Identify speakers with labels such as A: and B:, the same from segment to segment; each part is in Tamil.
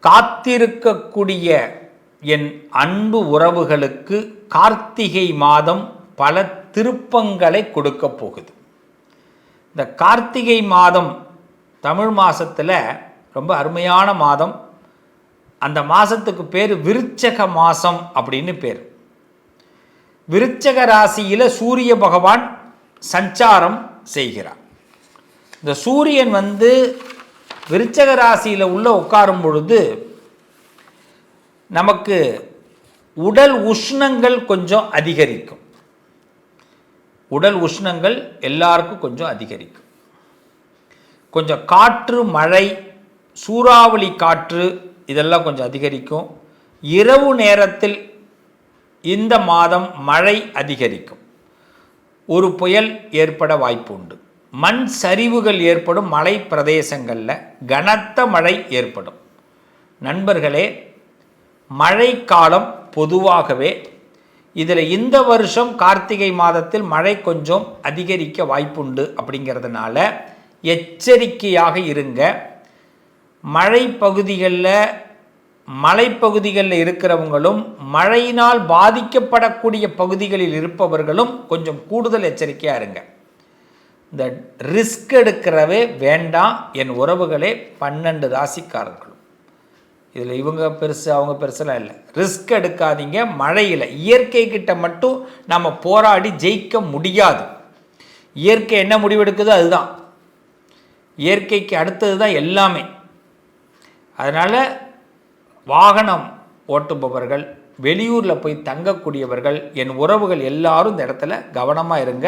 A: காத்திருக்கக்கூடிய என் அன்பு உறவுகளுக்கு கார்த்திகை மாதம் பல திருப்பங்களை கொடுக்க போகுது. இந்த கார்த்திகை மாதம் தமிழ் மாதத்தில் ரொம்ப அருமையான மாதம். அந்த மாதத்துக்கு பேர் விருச்சக மாதம் அப்படின்னு பேர். விருச்சக ராசியில் சூரிய பகவான் சஞ்சாரம் செய்கிறார். இந்த சூரியன் விருச்சக ராசியில் உள்ள உட்காரும் பொழுது நமக்கு உடல் உஷ்ணங்கள் கொஞ்சம் அதிகரிக்கும். உடல் உஷ்ணங்கள் எல்லாருக்கும் கொஞ்சம் அதிகரிக்கும். கொஞ்சம் காற்று, மழை, சூறாவளி காற்று இதெல்லாம் கொஞ்சம் அதிகரிக்கும். இரவு நேரத்தில் இந்த மாதம் மழை அதிகரிக்கும். ஒரு புயல் ஏற்பட வாய்ப்பு உண்டு. மண் சரிவுகள் ஏற்படும். மலை பிரதேசங்களில் கனத்த மழை ஏற்படும். நண்பர்களே, மழைக்காலம் பொதுவாகவே இதில் இந்த வருஷம் கார்த்திகை மாதத்தில் மழை கொஞ்சம் அதிகரிக்க வாய்ப்புண்டு. அப்படிங்கிறதுனால எச்சரிக்கையாக இருங்க. மலைப்பகுதிகளில் இருக்கிறவங்களும் மழையினால் பாதிக்கப்படக்கூடிய பகுதிகளில் இருப்பவர்களும் கொஞ்சம் கூடுதல் எச்சரிக்கையாக இருங்க. இந்த ரிஸ்க் எடுக்கிறவே வேண்டாம் என் உறவுகளே. 12 ராசிக்காரர்களும் இதில் இவங்க பெருசு அவங்க பெருசெல்லாம் இல்லை. ரிஸ்க் எடுக்காதீங்க. மழையில் இயற்கை கிட்ட மட்டும் நம்ம போராடி ஜெயிக்க முடியாது. இயற்கை என்ன முடிவெடுக்குதோ அதுதான். இயற்கைக்கு அடுத்தது தான் எல்லாமே. அதனால் வாகனம் ஓட்டுபவர்கள், வெளியூரில் போய் தங்கக்கூடியவர்கள், என் உறவுகள் எல்லாரும் இந்த இடத்துல கவனமாக இருங்க.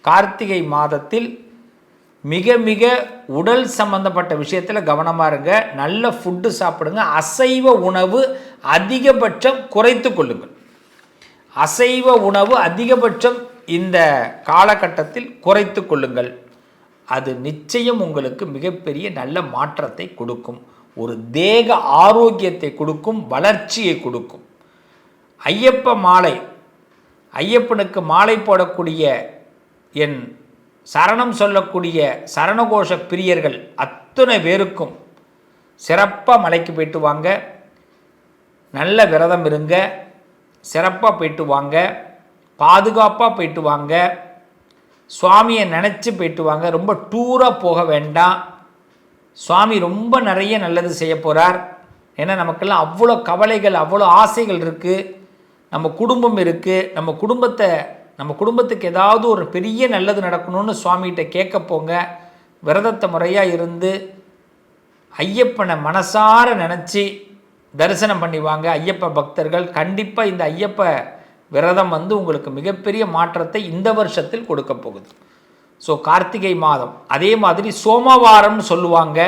A: கார்த்திகை மாதத்தில் மிக மிக உடல் சம்பந்தப்பட்ட விஷயத்தில் கவனமாக இருங்க. நல்ல ஃபுட்டு சாப்பிடுங்க. அசைவ உணவு அதிகபட்சம் குறைத்து கொள்ளுங்கள். அசைவ உணவு அதிகபட்சம் இந்த காலகட்டத்தில் குறைத்து கொள்ளுங்கள். அது நிச்சயம் உங்களுக்கு மிகப்பெரிய நல்ல மாற்றத்தை கொடுக்கும். ஒரு தேக ஆரோக்கியத்தை கொடுக்கும், வளர்ச்சியை கொடுக்கும். ஐயப்பனுக்கு மாலை போடக்கூடிய என் சரணம் சொல்லக்கூடிய சரணகோஷ பிரியர்கள் அத்தனை பேருக்கும் சிறப்பாக மலைக்கு போயிட்டு வாங்க. நல்ல விரதம் இருங்க. சிறப்பாக போயிட்டு வாங்க. பாதுகாப்பாக போயிட்டு வாங்க. சுவாமியை நினச்சி போயிட்டு வாங்க. ரொம்ப டூராக போக வேண்டாம். சுவாமி ரொம்ப நிறைய நல்லது செய்ய போகிறார். ஏன்னா நமக்கெல்லாம் அவ்வளோ கவலைகள், அவ்வளோ ஆசைகள் இருக்குது. நம்ம குடும்பம் இருக்குது. நம்ம குடும்பத்துக்கு ஏதாவது ஒரு பெரிய நல்லது நடக்கணும்னு சுவாமிகிட்ட கேட்க போங்க. விரதத்தை முறையாக இருந்து ஐயப்பனை மனசார நினச்சி தரிசனம் பண்ணிவாங்க. ஐயப்ப பக்தர்கள் கண்டிப்பாக இந்த ஐயப்ப விரதம் உங்களுக்கு மிகப்பெரிய மாற்றத்தை இந்த வருஷத்தில் கொடுக்க போகுது. ஸோ கார்த்திகை மாதம் அதே மாதிரி சோமவாரம்னு சொல்லுவாங்க.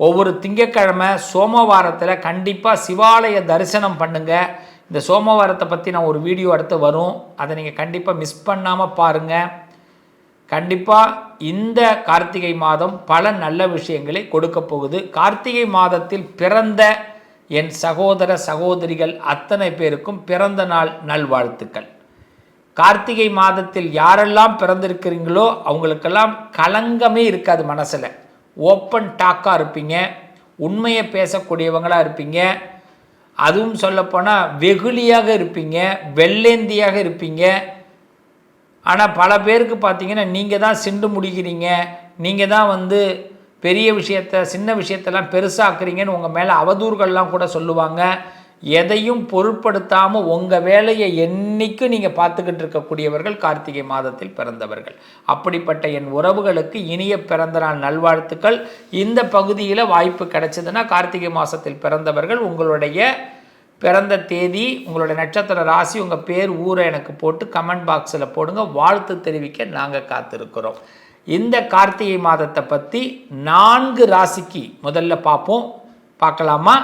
A: ஒவ்வொரு திங்கட்கிழமை சோமவாரத்தில் கண்டிப்பாக சிவாலய தரிசனம் பண்ணுங்கள். இந்த சோமவாரத்தை பற்றி நான் ஒரு வீடியோ அடுத்து வரும். அதை நீங்கள் கண்டிப்பாக மிஸ் பண்ணாமல் பாருங்கள். கண்டிப்பாக இந்த கார்த்திகை மாதம் பல நல்ல விஷயங்களை கொடுக்க போகுது. கார்த்திகை மாதத்தில் பிறந்த என் சகோதர சகோதரிகள் அத்தனை பேருக்கும் பிறந்த நாள் நல்வாழ்த்துக்கள். கார்த்திகை மாதத்தில் யாரெல்லாம் பிறந்திருக்கிறீங்களோ அவங்களுக்கெல்லாம் கலங்கமே இருக்காது. மனசில் ஓப்பன் டாக்காக இருப்பீங்க. உண்மையை பேசக்கூடியவங்களாக இருப்பீங்க. அதுவும் சொல்லப்போனால் வெகுளியாக இருப்பீங்க, வெள்ளேந்தியாக இருப்பீங்க. ஆனால் பல பேருக்கு பார்த்தீங்கன்னா நீங்கள் தான் சிண்டு முடிக்கிறீங்க, நீங்கள் தான் பெரிய சின்ன விஷயத்தெல்லாம் பெருசாக்குறீங்கன்னு உங்கள் மேலே அவதூறுகள்லாம் கூட சொல்லுவாங்க. எதையும் பொருட்படுத்தாமல் உங்கள் வேலையை என்றைக்கும் நீங்கள் பார்த்துக்கிட்டு இருக்கக்கூடியவர்கள் கார்த்திகை மாதத்தில் பிறந்தவர்கள். அப்படிப்பட்ட என் உறவுகளுக்கு இனிய பிறந்தநாள் நல்வாழ்த்துக்கள். இந்த பகுதியில் வாய்ப்பு கிடைச்சதுன்னா கார்த்திகை மாதத்தில் பிறந்தவர்கள் உங்களுடைய பிறந்த தேதி, உங்களுடைய நட்சத்திர ராசி, உங்கள் பேர், ஊரை எனக்கு போட்டு கமெண்ட் பாக்ஸில் போடுங்க. வாழ்த்து தெரிவிக்க நாங்கள் காத்திருக்கிறோம். இந்த கார்த்திகை மாதத்தை பற்றி 4 ராசிக்கு முதல்ல பார்க்கலாமா?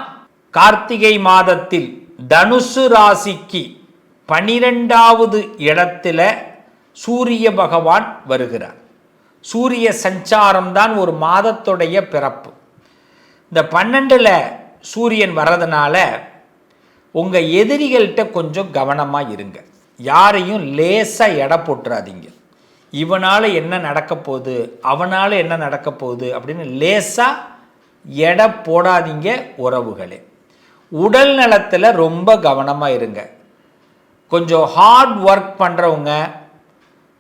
A: கார்த்திகை மாதத்தில் தனுசு ராசிக்கு 12வது இடத்துல சூரிய பகவான் வருகிறார். சூரிய சஞ்சாரம் தான் ஒரு மாதத்துடைய பிறப்பு. இந்த 12ல் சூரியன் வர்றதுனால உங்கள் எதிரிகள்கிட்ட கொஞ்சம் கவனமாக இருங்க. யாரையும் லேசாக எடை போட்டுறாதீங்க. இவனால் என்ன நடக்க போகுது, அவனால் என்ன நடக்க போகுது அப்படின்னு லேசாக எடை போடாதீங்க உறவுகளே. உடல் நலத்தில் ரொம்ப கவனமாக இருங்க. கொஞ்சம் ஹார்ட் ஒர்க் பண்ணுறவங்க,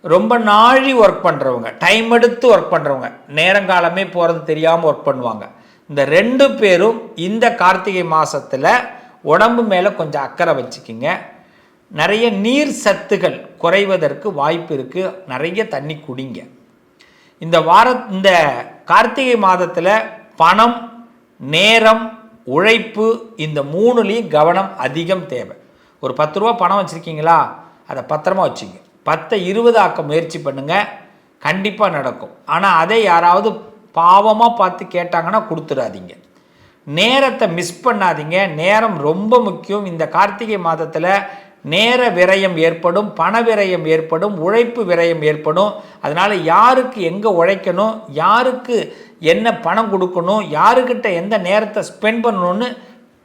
A: ரொம்ப நாழி ஒர்க் பண்ணுறவங்க, டைம் எடுத்து ஒர்க் பண்ணுறவங்க, நேரங்காலமே போகிறது தெரியாமல் ஒர்க் பண்ணுவாங்க. இந்த 2 பேரும் இந்த கார்த்திகை மாதத்தில் உடம்பு மேலே கொஞ்சம் அக்கறை வச்சுக்கிங்க. நிறைய நீர் சத்துகள் குறைவதற்கு வாய்ப்பு இருக்குது. நிறைய தண்ணி குடிங்க. இந்த கார்த்திகை மாதத்தில் பணம், நேரம், உழைப்பு இந்த 3லையும் கவனம் அதிகம் தேவை. ஒரு 10 ரூபா பணம் வச்சுருக்கீங்களா, அதை பத்திரமா வச்சுங்க. 10 20 ஆக்க முயற்சி பண்ணுங்கள், கண்டிப்பாக நடக்கும். ஆனால் அதை யாராவது பாவமாக பார்த்து கேட்டாங்கன்னா கொடுத்துடாதீங்க. நேரத்தை மிஸ் பண்ணாதீங்க. நேரம் ரொம்ப முக்கியம். இந்த கார்த்திகை மாதத்தில் நேர விரயம் ஏற்படும், பண விரயம் ஏற்படும், உழைப்பு விரயம் ஏற்படும். அதனால் யாருக்கு எங்கே உழைக்கணும், யாருக்கு என்ன பணம் கொடுக்கணும், யாருக்கிட்ட எந்த நேரத்தை ஸ்பெண்ட் பண்ணணும்னு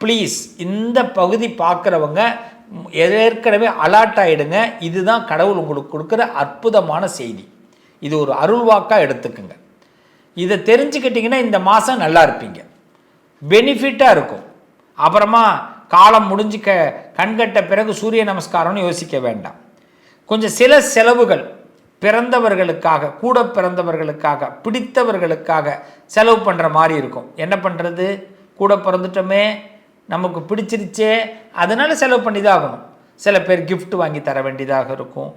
A: ப்ளீஸ் இந்த பகுதி பார்க்குறவங்க ஏற்கனவே அலர்ட் ஆகிடுங்க. இதுதான் கடவுள் உங்களுக்கு கொடுக்குற அற்புதமான செய்தி. இது ஒரு அருள்வாக்காக எடுத்துக்குங்க. இதை தெரிஞ்சுக்கிட்டிங்கன்னா இந்த மாதம் நல்லா இருப்பீங்க, பெனிஃபிட்டாக இருக்கும். அப்புறமா காலம் முடிஞ்சு கண்கட்ட பிறகு சூரிய நமஸ்காரம்னு யோசிக்க வேண்டாம். கொஞ்சம் சில செலவுகள் பிறந்தவர்களுக்காக, கூட பிறந்தவர்களுக்காக, பிடித்தவர்களுக்காக செலவு பண்ணுற மாதிரி இருக்கும். என்ன பண்ணுறது, கூட பிறந்துட்டோமே, நமக்கு பிடிச்சிருச்சே, அதனால் செலவு பண்ணி தான் ஆகணும். சில பேர் கிஃப்ட் வாங்கி தர வேண்டியதாக இருக்கும்.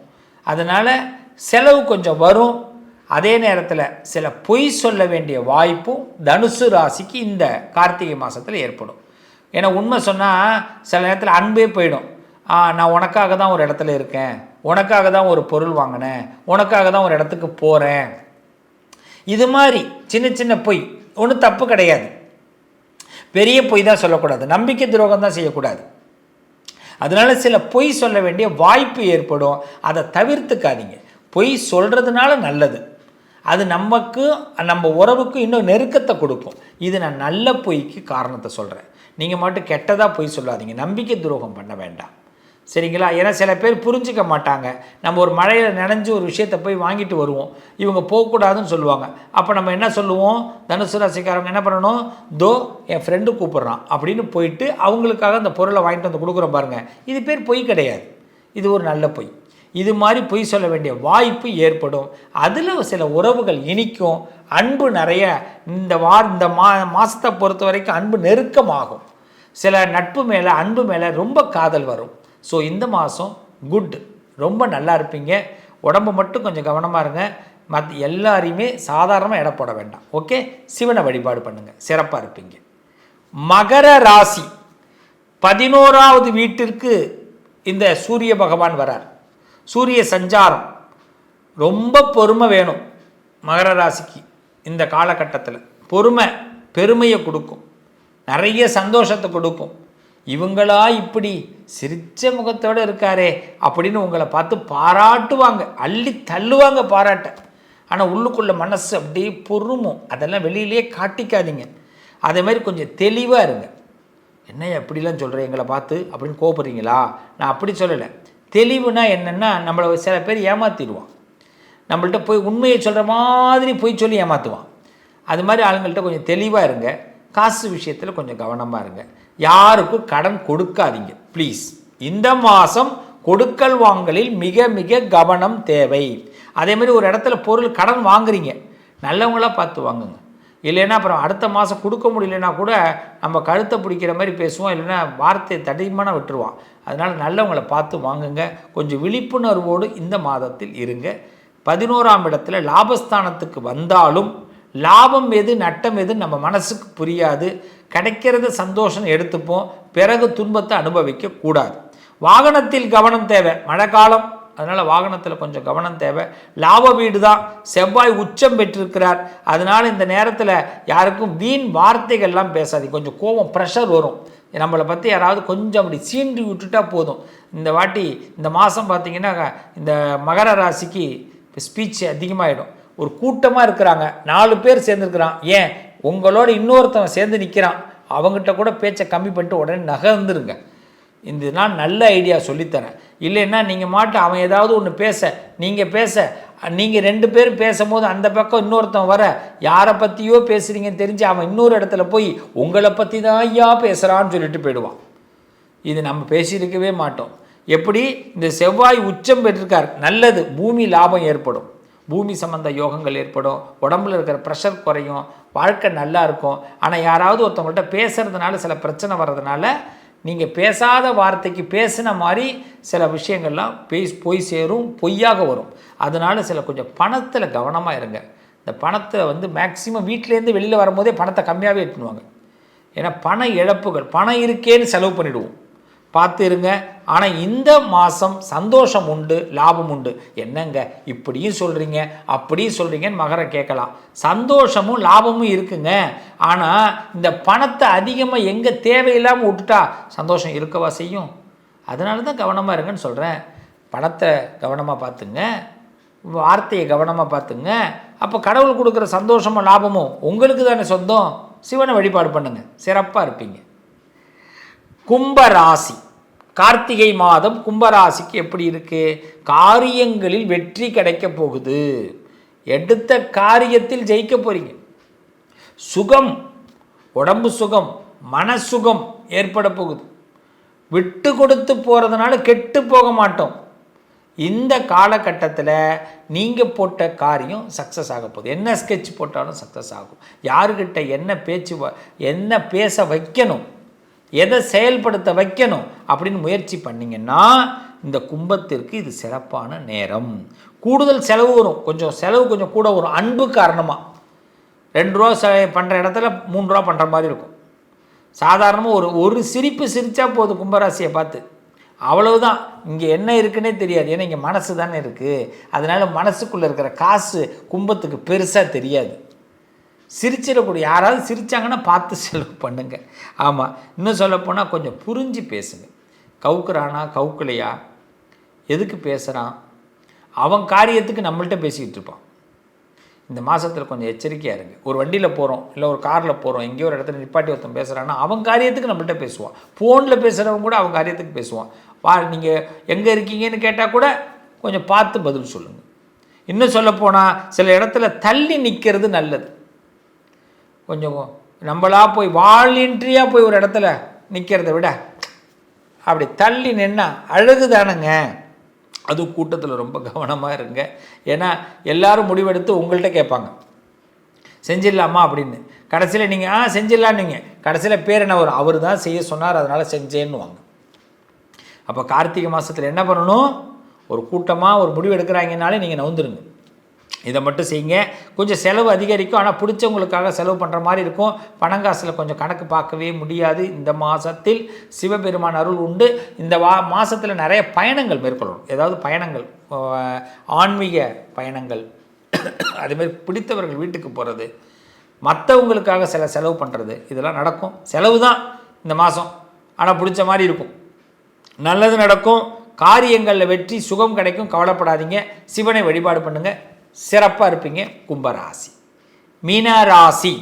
A: அதனால் செலவு கொஞ்சம் வரும். அதே நேரத்தில் சில பொய் சொல்ல வேண்டிய வாய்ப்பும் தனுசு ராசிக்கு இந்த கார்த்திகை மாதத்தில் ஏற்படும். ஏன்னா உண்மை சொன்னால் சில நேரத்தில் அன்பே போயிடும். நான் உனக்காக தான் ஒரு இடத்துல இருக்கேன், உனக்காக தான் ஒரு பொருள் வாங்கினேன், உனக்காக தான் ஒரு இடத்துக்கு போகிறேன். இது மாதிரி சின்ன சின்ன பொய் ஒன்றும் தப்பு கிடையாது. பெரிய பொய் தான் சொல்லக்கூடாது, நம்பிக்கை துரோகம் தான் செய்யக்கூடாது. அதனால் சில பொய் சொல்ல வேண்டிய வாய்ப்பு ஏற்படும். அதை தவிர்த்துக்காதீங்க. பொய் சொல்கிறதுனால நல்லது, அது நம்ம உறவுக்கு இன்னும் நெருக்கத்தை கொடுக்கும். இது நான் நல்ல பொய்க்கு காரணத்தை சொல்கிறேன். நீங்கள் மட்டும் கெட்டதாக பொய் சொல்லாதீங்க, நம்பிக்கை துரோகம் பண்ண வேண்டாம், சரிங்களா? ஏன்னா சில பேர் புரிஞ்சிக்க மாட்டாங்க. நம்ம ஒரு மழையில் நனைஞ்சு ஒரு விஷயத்தை போய் வாங்கிட்டு வருவோம், இவங்க போகக்கூடாதுன்னு சொல்லுவாங்க. அப்போ நம்ம என்ன சொல்லுவோம், தனுசு ராசிக்காரங்க என்ன பண்ணணும், என் ஃப்ரெண்டு கூப்பிட்றான் அப்படின்னு போயிட்டு அவங்களுக்காக அந்த பொருளை வாங்கிட்டு வந்து கொடுக்குறோம் பாருங்கள். இது பேர் பொய் கிடையாது, இது ஒரு நல்ல பொய். இது மாதிரி பொய் சொல்ல வேண்டிய வாய்ப்பு ஏற்படும். அதில் சில உறவுகள் இனிக்கும், அன்பு நிறைய இந்த மாதத்தை பொறுத்த வரைக்கும் அன்பு நெருக்கமாகும். சில நட்பு மேலே, அன்பு மேலே ரொம்ப காதல் வரும். ஸோ இந்த மாதம் குட், ரொம்ப நல்லா இருப்பீங்க. உடம்பு மட்டும் கொஞ்சம் கவனமாக இருங்க. மற்ற எல்லாரையுமே சாதாரணமாக எடை போட வேண்டாம், ஓகே? சிவனை வழிபாடு பண்ணுங்கள், சிறப்பாக இருப்பீங்க. மகர ராசி 11வது வீட்டிற்கு இந்த சூரிய பகவான் வரார். சூரிய சஞ்சாரம், ரொம்ப பொறுமை வேணும் மகர ராசிக்கு. இந்த காலகட்டத்தில் பொறுமை பெருமையை கொடுக்கும், நிறைய சந்தோஷத்தை கொடுக்கும். இவங்களா இப்படி சிரிச்ச முகத்தோடு இருக்காரே அப்படின்னு உங்களை பார்த்து பாராட்டுவாங்க, அள்ளி தள்ளுவாங்க பாராட்ட. ஆனால் உள்ளுக்குள்ளே மனசு அப்படியே பொறுமும். அதெல்லாம் வெளியிலேயே காட்டிக்காதீங்க. அதே மாதிரி கொஞ்சம் தெளிவாக இருங்க. என்ன எப்படிலாம் சொல்கிறேன் எங்களை பார்த்து அப்படின்னு கோபப்படுறீங்களா? நான் அப்படி சொல்லலை. தெளிவுனா என்னென்னா, நம்மளை சில பேர் ஏமாற்றிடுவான். நம்மள்கிட்ட போய் உண்மையை சொல்கிற மாதிரி போய் சொல்லி ஏமாற்றுவான். அது மாதிரி ஆளுங்கள்ட்ட கொஞ்சம் தெளிவாக இருங்க. காசு விஷயத்தில் கொஞ்சம் கவனமாக இருங்க. யாருக்கும் கடன் கொடுக்காதீங்க ப்ளீஸ். இந்த மாதம் கொடுக்கல் வாங்கலில் மிக மிக கவனம் தேவை. அதே மாதிரி ஒரு இடத்துல பொருள் கடன் வாங்குறீங்க, நல்லவங்களாக பார்த்து வாங்குங்க. இல்லைன்னா அப்புறம் அடுத்த மாதம் கொடுக்க முடியலன்னா கூட நம்ம கழுத்தை பிடிக்கிற மாதிரி பேசுவோம், இல்லைன்னா வார்த்தையை தடிமனாக விட்டுருவான். அதனால் நல்லவங்களை பார்த்து வாங்குங்க. கொஞ்சம் விழிப்புணர்வோடு இந்த மாதத்தில் இருங்க. 11ஆம் இடத்துல லாபஸ்தானத்துக்கு வந்தாலும் லாபம் எது நட்டம் எது நம்ம மனசுக்கு புரியாது. கிடைக்கிறது சந்தோஷம் எடுத்துப்போம், பிறகு துன்பத்தை அனுபவிக்கக்கூடாது. வாகனத்தில் கவனம் தேவை, மழை காலம், அதனால் வாகனத்தில் கொஞ்சம் கவனம் தேவை. லாப வீடு தான், செவ்வாய் உச்சம் பெற்றிருக்கிறார். அதனால் இந்த நேரத்தில் யாருக்கும் வீண் வார்த்தைகள்லாம் பேசாதீங்க. கொஞ்சம் கோபம், ப்ரெஷர் வரும். நம்மளை பற்றி யாராவது கொஞ்சம் அப்படி சீண்டி விட்டுட்டா போதும். இந்த வாட்டி இந்த மாதம் பார்த்திங்கன்னா இந்த மகர ராசிக்கு ஸ்பீச் அதிகமாகிடும். ஒரு கூட்டமாக இருக்கிறாங்க, 4 பேர் சேர்ந்துருக்கிறான், ஏன் உங்களோட இன்னொருத்தவன் சேர்ந்து நிற்கிறான், அவங்ககிட்ட கூட பேச்சை கம்மி பண்ணிட்டு உடனே நகர்ந்துருங்க. இந்த நான் நல்ல ஐடியா சொல்லித்தரேன். இல்லைன்னா நீங்கள் மாட்டு அவன் ஏதாவது ஒன்று பேச, நீங்கள் பேச நீங்கள் 2 பேரும் பேசும்போது அந்த பக்கம் இன்னொருத்தன் வர யாரை பற்றியோ பேசுகிறீங்கன்னு தெரிஞ்சு அவன் இன்னொரு இடத்துல போய் உங்களை பற்றி தான் ஐயா பேசுகிறான்னு சொல்லிட்டு போயிடுவான். இது நம்ம பேசியிருக்கவே மாட்டோம். எப்படி இந்த செவ்வாய் உச்சம் பெற்றிருக்கார், நல்லது, பூமி லாபம் ஏற்படும், பூமி சம்பந்த யோகங்கள் ஏற்படும், உடம்புல இருக்கிற ப்ரெஷர் குறையும், வாழ்க்கை நல்லா இருக்கும். ஆனால் யாராவது ஒருத்தவங்கள்ட்ட பேசுகிறதுனால சில பிரச்சனை வர்றதுனால நீங்கள் பேசாத வார்த்தைக்கு பேசின மாதிரி சில விஷயங்கள்லாம் போய் சேரும், பொய்யாக வரும். அதனால் சில கொஞ்சம் பணத்தில் கவனமாக இருங்க. இந்த பணத்தை மேக்சிமம் வீட்டிலேருந்து வெளியில் வரும்போதே பணத்தை கம்மியாகவே எடுத்துடுவாங்க. ஏன்னா பண இழப்புகள், பணம் இருக்கேன்னு செலவு பண்ணிவிடுவோம், பார்த்து இருங்க. ஆனால் இந்த மாதம் சந்தோஷம் உண்டு, லாபம் உண்டு. என்னங்க இப்படியும் சொல்கிறீங்க அப்படியும் சொல்கிறீங்கன்னு மகரை கேட்கலாம். சந்தோஷமும் லாபமும் இருக்குங்க. ஆனால் இந்த பணத்தை அதிகமாக எங்கே தேவையில்லாமல் விட்டுட்டா சந்தோஷம் இருக்கவா செய்யும். அதனால தான் கவனமாக இருங்கன்னு சொல்கிறேன். பணத்தை கவனமாக பார்த்துங்க, வார்த்தையை கவனமாக பார்த்துங்க. அப்போ கடவுள் கொடுக்குற சந்தோஷமும் லாபமும் உங்களுக்கு தானே சொந்தம். சிவனை வழிபாடு பண்ணுங்கள், சிறப்பாக இருப்பீங்க. கும்பராசி, கார்த்திகை மாதம் கும்பராசிக்கு எப்படி இருக்குது? காரியங்களில் வெற்றி கிடைக்க போகுது, எடுத்த காரியத்தில் ஜெயிக்க போகிறீங்க. சுகம், உடம்பு சுகம், மனசுகம் ஏற்பட போகுது. விட்டு கொடுத்து போகிறதுனால கெட்டு போக மாட்டோம். இந்த காலகட்டத்தில் நீங்கள் போட்ட காரியம் சக்ஸஸ் ஆக போகுது. என்ன ஸ்கெட்ச் போட்டாலும் சக்ஸஸ் ஆகும். யாருக்கிட்ட என்ன பேச வைக்கணும், எதை செயல்படுத்த வைக்கணும் அப்படின்னு முயற்சி பண்ணிங்கன்னா இந்த கும்பத்திற்கு இது சிறப்பான நேரம். கூடுதல் செலவு வரும், செலவு கொஞ்சம் கூட வரும். அன்பு காரணமாக 2 ரூபா பண்ணுற இடத்துல 3 ரூபா பண்ணுற மாதிரி இருக்கும். சாதாரணமாக ஒரு சிரிப்பு சிரித்தா போதும் கும்பராசியை பார்த்து, அவ்வளவுதான். இங்கே என்ன இருக்குன்னே தெரியாது. ஏன்னா இங்கே மனசு தானே இருக்குது. அதனால் மனசுக்குள்ளே இருக்கிற காசு கும்பத்துக்கு பெருசாக தெரியாது. சிரிச்சிடக்கூடிய யாராவது சிரித்தாங்கன்னா பார்த்து செலவு பண்ணுங்க. ஆமாம், இன்னும் சொல்லப்போனால் கொஞ்சம் புரிஞ்சு பேசுங்க. கவுக்குறானா கவுக்கலையா, எதுக்கு பேசுகிறான், அவன் காரியத்துக்கு நம்மள்கிட்ட பேசிக்கிட்டு இருப்பான். இந்த மாதத்தில் கொஞ்சம் எச்சரிக்கையாக இருங்க. ஒரு வண்டியில் போகிறோம், இல்லை ஒரு காரில் போகிறோம், எங்கேயோ ஒரு இடத்துல நிப்பாட்டி ஒருத்தன் பேசுகிறான்னா அவன் காரியத்துக்கு நம்மள்கிட்ட பேசுவான். ஃபோனில் பேசுகிறவங்க கூட அவன் காரியத்துக்கு பேசுவான். நீங்கள் எங்கே இருக்கீங்கன்னு கேட்டால் கூட கொஞ்சம் பார்த்து பதில் சொல்லுங்கள். இன்னும் சொல்லப்போனால் சில இடத்துல தள்ளி நிற்கிறது நல்லது. கொஞ்சம் நம்மளா போய் வாலண்டரியாக போய் ஒரு இடத்துல நிற்கிறத விட அப்படி தள்ளி நின்னா அழகு தானுங்க. அது கூட்டத்தில் ரொம்ப கவனமாக இருங்க. ஏன்னா எல்லாரும் முடிவெடுத்து உங்கள்கிட்ட கேட்பாங்க செஞ்சிடலாமா அப்படின்னு. கடைசியில் நீங்கள் செஞ்சிடலான்னு கடைசியில் பேர் என்ன வரும், அவர் தான் செய்ய சொன்னார் அதனால் செஞ்சேன்னு வாங்க. அப்போ கார்த்திகை மாதத்தில் என்ன பண்ணணும், ஒரு கூட்டமாக ஒரு முடிவு எடுக்கிறாங்கனாலே நீங்கள் நவுந்துருங்க. இதை மட்டும் செய்யுங்க. கொஞ்சம் செலவு அதிகரிக்கும், ஆனால் பிடிச்சவங்களுக்காக செலவு பண்ணுற மாதிரி இருக்கும். பணங்காசில் கொஞ்சம் கணக்கு பார்க்கவே முடியாது. இந்த மாதத்தில் சிவபெருமான் அருள் உண்டு. இந்த மாதத்தில் நிறைய பயணங்கள் மேற்கொள்ளணும். ஏதாவது பயணங்கள், ஆன்மீக பயணங்கள், அதேமாதிரி பிடித்தவர்கள் வீட்டுக்கு போகிறது, மற்றவங்களுக்காக சில செலவு பண்ணுறது, இதெல்லாம் நடக்கும். செலவு தான் இந்த மாதம், ஆனால் பிடிச்ச மாதிரி இருக்கும். நல்லது நடக்கும், காரியங்களில் வெற்றி, சுகம் கிடைக்கும். கவலைப்படாதீங்க. சிவனை வழிபாடு பண்ணுங்கள், சிறப்பாக இருப்பீங்க. கும்பராசி. மீனராசி,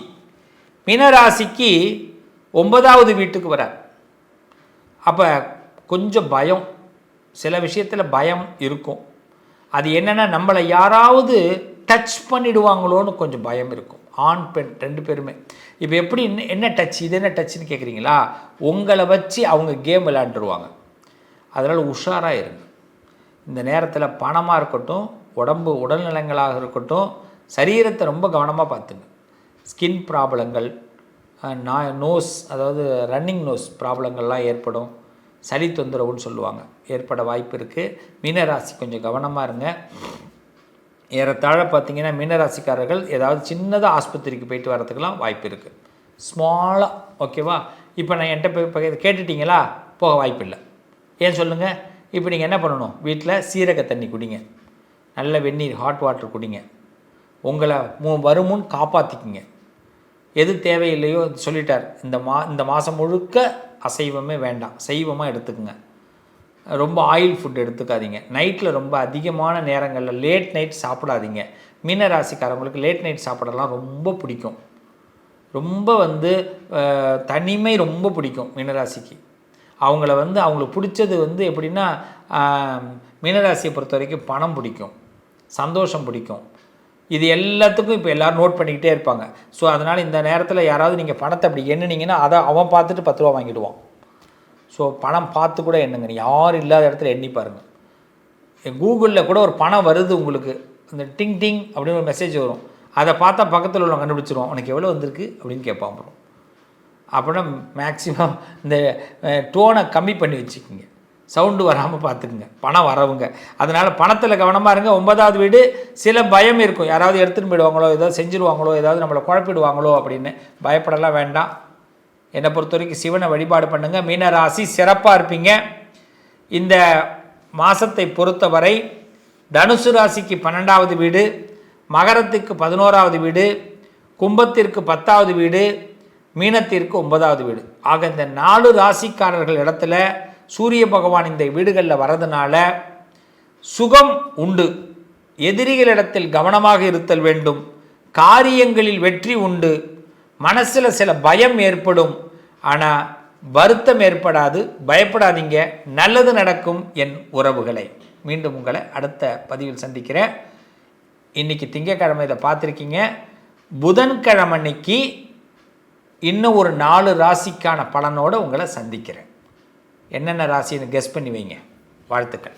A: மீனராசிக்கு 9வது வீட்டுக்கு வரார். அப்போ கொஞ்சம் பயம், சில விஷயத்தில் பயம் இருக்கும். அது என்னென்னா நம்மளை யாராவது டச் பண்ணிடுவாங்களோன்னு கொஞ்சம் பயம் இருக்கும். ஆண் பெண் 2 பேருமே. இப்போ எப்படி என்ன டச், இது என்ன டச்சுன்னு கேட்குறீங்களா? உங்களை வச்சு அவங்க கேம் விளையாண்டுருவாங்க. அதனால் உஷாராக இருங்க. இந்த நேரத்தில் பணமாக இருக்கட்டும், உடல்நலங்களாக இருக்கட்டும், சரீரத்தை ரொம்ப கவனமாக பார்த்துங்க. ஸ்கின் ப்ராப்ளங்கள், நோஸ், அதாவது ரன்னிங் நோஸ் ப்ராப்ளங்கள்லாம் ஏற்படும். சளி தொந்தரவுன்னு சொல்லுவாங்க, ஏற்பட வாய்ப்பு இருக்குது. மீனராசி கொஞ்சம் கவனமாக இருங்க. ஏறத்தாழ பார்த்திங்கன்னா மீனராசிக்காரர்கள் ஏதாவது சின்னதாக ஆஸ்பத்திரிக்கு போயிட்டு வரதுக்கெல்லாம் வாய்ப்பு இருக்குது, ஸ்மாலாக. ஓகேவா? இப்போ நான் என்கிட்ட போய் கேட்டுட்டிங்களா, போக வாய்ப்பு இல்லை. ஏன் சொல்லுங்கள்? இப்போ நீங்கள் என்ன பண்ணணும், வீட்டில் சீரக தண்ணி குடிங்க, நல்ல வெந்நீர், ஹாட் வாட்டர் குடிங்க. உங்களை வருமுன் காப்பாற்றிக்குங்க. எது தேவையில்லையோ சொல்லிட்டார். இந்த மாதம் முழுக்க அசைவமே வேண்டாம், சைவமாக எடுத்துக்குங்க. ரொம்ப ஆயில் ஃபுட் எடுத்துக்காதீங்க. நைட்டில் ரொம்ப அதிகமான நேரங்களில் லேட் நைட் சாப்பிடாதீங்க. மீனராசிக்காரங்களுக்கு லேட் நைட் சாப்பிடலாம் ரொம்ப பிடிக்கும். ரொம்ப தனிமை ரொம்ப பிடிக்கும் மீனராசிக்கு. அவங்களுக்கு பிடிச்சது எப்படின்னா, மீனராசியை பொறுத்த வரைக்கும் பணம் பிடிக்கும், சந்தோஷம் பிடிக்கும். இது எல்லாத்துக்கும் இப்போ எல்லோரும் நோட் பண்ணிக்கிட்டே இருப்பாங்க. ஸோ அதனால் இந்த நேரத்தில் யாராவது நீங்கள் பணத்தை அப்படி எண்ணுனீங்கன்னா அதை அவன் பார்த்துட்டு 10 ரூபா வாங்கிடுவான். ஸோ பணம் பார்த்து கூட எண்ணுங்க. யாரும் இல்லாத இடத்துல எண்ணி பாருங்கள். கூகுளில் கூட ஒரு பணம் வருது உங்களுக்கு, இந்த டிங் டிங் அப்படின்னு ஒரு மெசேஜ் வரும். அதை பார்த்தா பக்கத்தில் உள்ள கண்டுபிடிச்சிருவோம், உனக்கு எவ்வளோ வந்திருக்கு அப்படின்னு கேட்பான். அப்புறம் அப்படின்னா மேக்ஸிமம் இந்த டோனை கம்மி பண்ணி வச்சுக்கோங்க, சவுண்டு வராமல் பார்த்துக்குங்க, பணம் வரவுங்க. அதனால் பணத்தில் கவனமாக இருங்க. 9வது வீடு சில பயம் இருக்கும், யாராவது எடுத்துகிட்டு போயிடுவாங்களோ, ஏதாவது செஞ்சுருவாங்களோ, ஏதாவது நம்மளை குழப்பிடுவாங்களோ அப்படின்னு. பயப்படலாம் வேண்டாம். என்னை பொறுத்த வரைக்கும் சிவனை வழிபாடு பண்ணுங்கள். மீன ராசி சிறப்பாக இருப்பீங்க. இந்த மாதத்தை பொறுத்தவரை தனுசு ராசிக்கு 12வது வீடு, மகரத்துக்கு 11வது வீடு, கும்பத்திற்கு 10வது வீடு, மீனத்திற்கு 9வது வீடு. ஆக இந்த 4 ராசிக்காரர்கள் இடத்துல சூரிய பகவான் இந்த வீடுகளில் வரதுனால சுகம் உண்டு. எதிரிகளிடத்தில் கவனமாக இருத்தல் வேண்டும். காரியங்களில் வெற்றி உண்டு. மனசில் சில பயம் ஏற்படும், ஆனால் வருத்தம் ஏற்படாது. பயப்படாதீங்க, நல்லது நடக்கும் என் உறவுகளை. மீண்டும் உங்களை அடுத்த பதிவில் சந்திக்கிறேன். இன்றைக்கி திங்கக்கிழமை இதை பார்த்துருக்கீங்க. புதன்கிழமை அன்னைக்கு இன்னும் ஒரு 4 ராசிக்கான பலனோடு உங்களை சந்திக்கிறேன். என்னென்ன ராசின்னு கெஸ் பண்ணி வைங்க. வாழ்த்துக்கள்.